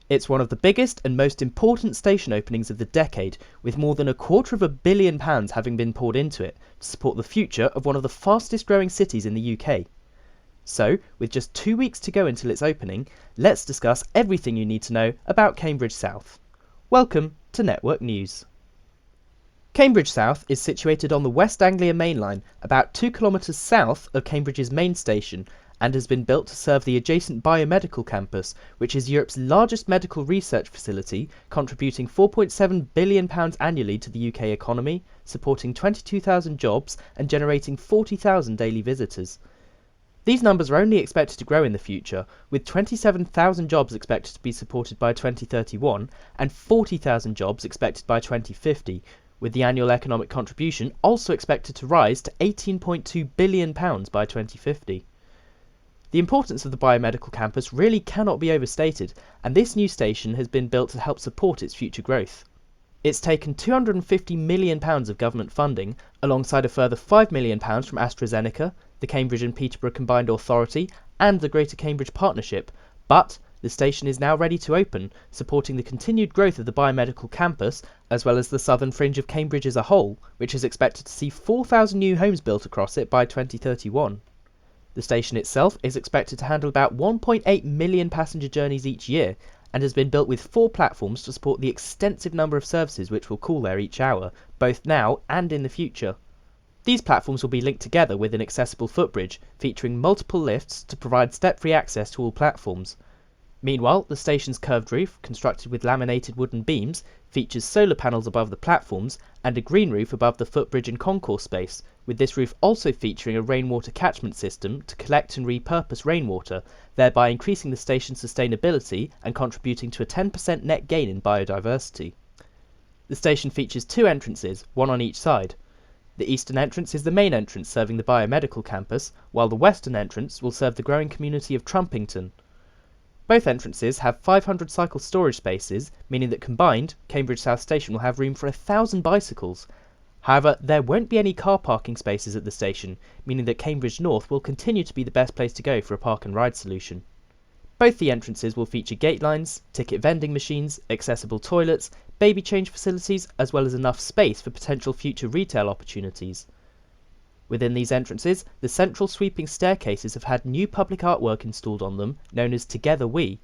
It's one of the biggest and most important station openings of the decade, with more than £250 million having been poured into it to support the future of one of the fastest growing cities in the UK. So, with just 2 weeks to go until its opening, let's discuss everything you need to know about Cambridge South. Welcome to Network News. Cambridge South is situated on the West Anglia Main Line, about 2 kilometres south of Cambridge's main station, and has been built to serve the adjacent biomedical campus, which is Europe's largest medical research facility, contributing £4.7 billion annually to the UK economy, supporting 22,000 jobs and generating 40,000 daily visitors. These numbers are only expected to grow in the future, with 27,000 jobs expected to be supported by 2031 and 40,000 jobs expected by 2050, with the annual economic contribution also expected to rise to £18.2 billion by 2050. The importance of the biomedical campus really cannot be overstated, and this new station has been built to help support its future growth. It's taken £250 million of government funding, alongside a further £5 million from ATTRIBUTIONS, the Cambridge and Peterborough Combined Authority, and the Greater Cambridge Partnership, but the station is now ready to open, supporting the continued growth of the biomedical campus, as well as the southern fringe of Cambridge as a whole, which is expected to see 4,000 new homes built across it by 2031. The station itself is expected to handle about 1.8 million passenger journeys each year, and has been built with 4 platforms to support the extensive number of services which will call there each hour, both now and in the future. These platforms will be linked together with an accessible footbridge, featuring multiple lifts to provide step-free access to all platforms. Meanwhile, the station's curved roof, constructed with laminated wooden beams, features solar panels above the platforms and a green roof above the footbridge and concourse space, with this roof also featuring a rainwater catchment system to collect and repurpose rainwater, thereby increasing the station's sustainability and contributing to a 10% net gain in biodiversity. The station features 2 entrances, one on each side. The eastern entrance is the main entrance serving the biomedical campus, while the western entrance will serve the growing community of Trumpington. Both entrances have 500 cycle storage spaces, meaning that combined, Cambridge South Station will have room for 1,000 bicycles. However, there won't be any car parking spaces at the station, meaning that Cambridge North will continue to be the best place to go for a park and ride solution. Both the entrances will feature gate lines, ticket vending machines, accessible toilets, baby change facilities, as well as enough space for potential future retail opportunities. Within these entrances, the central sweeping staircases have had new public artwork installed on them, known as Together We.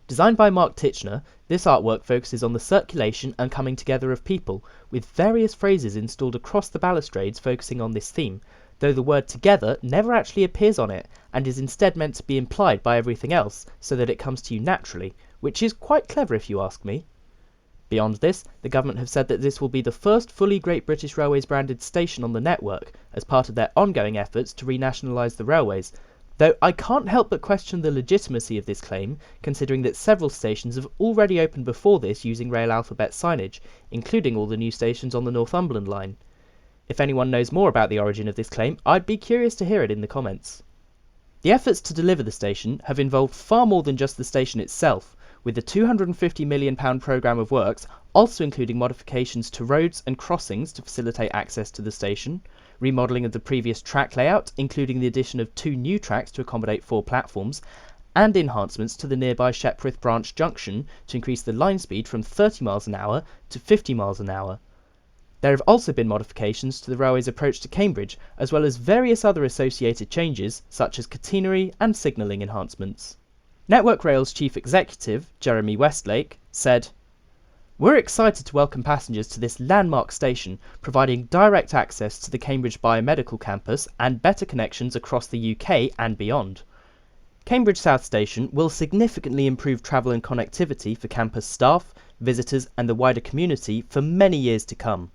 Designed by Mark Titchener, this artwork focuses on the circulation and coming together of people, with various phrases installed across the balustrades focusing on this theme, though the word together never actually appears on it, and is instead meant to be implied by everything else, so that it comes to you naturally, which is quite clever if you ask me. Beyond this, the government have said that this will be the first fully Great British Railways branded station on the network, as part of their ongoing efforts to renationalise the railways, though I can't help but question the legitimacy of this claim, considering that several stations have already opened before this using rail alphabet signage, including all the new stations on the Northumberland line. If anyone knows more about the origin of this claim, I'd be curious to hear it in the comments. The efforts to deliver the station have involved far more than just the station itself, with the £250 million programme of works also including modifications to roads and crossings to facilitate access to the station, remodelling of the previous track layout including the addition of 2 new tracks to accommodate 4 platforms, and enhancements to the nearby Shepworth Branch Junction to increase the line speed from 30 miles an hour to 50 miles an hour. There have also been modifications to the railway's approach to Cambridge, as well as various other associated changes such as catenary and signalling enhancements. Network Rail's chief executive, Jeremy Westlake, said, "We're excited to welcome passengers to this landmark station, providing direct access to the Cambridge Biomedical Campus and better connections across the UK and beyond. Cambridge South Station will significantly improve travel and connectivity for campus staff, visitors and the wider community for many years to come."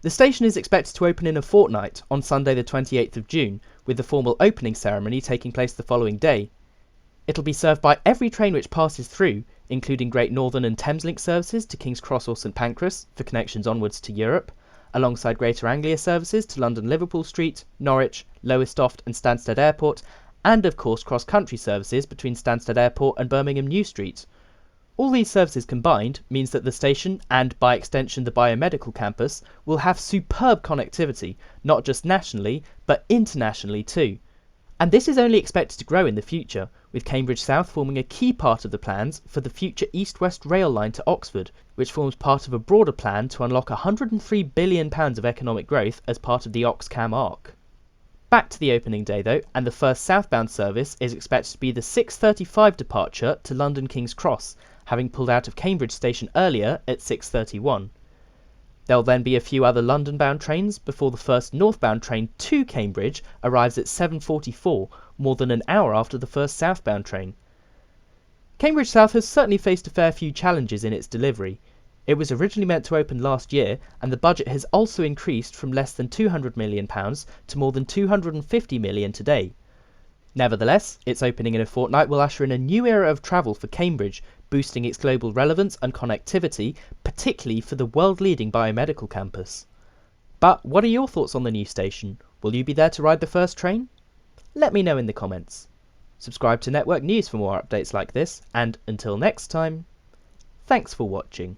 The station is expected to open in a fortnight on Sunday the 28th of June, with the formal opening ceremony taking place the following day. It'll be served by every train which passes through, including Great Northern and Thameslink services to King's Cross or St Pancras for connections onwards to Europe, alongside Greater Anglia services to London Liverpool Street, Norwich, Lowestoft and Stansted Airport, and of course cross-country services between Stansted Airport and Birmingham New Street. All these services combined means that the station, and by extension the biomedical campus, will have superb connectivity, not just nationally, but internationally too. And this is only expected to grow in the future, with Cambridge South forming a key part of the plans for the future east-west rail line to Oxford, which forms part of a broader plan to unlock £103 billion of economic growth as part of the Oxcam arc. Back to the opening day though, and the first southbound service is expected to be the 6:35 departure to London King's Cross, having pulled out of Cambridge station earlier at 6:31. There'll then be a few other London-bound trains before the first northbound train to Cambridge arrives at 7:44, more than an hour after the first southbound train. Cambridge South has certainly faced a fair few challenges in its delivery. It was originally meant to open last year, and the budget has also increased from less than £200 million to more than £250 million today. Nevertheless, its opening in a fortnight will usher in a new era of travel for Cambridge, boosting its global relevance and connectivity, particularly for the world-leading biomedical campus. But what are your thoughts on the new station? Will you be there to ride the first train? Let me know in the comments. Subscribe to Network News for more updates like this, and until next time, thanks for watching.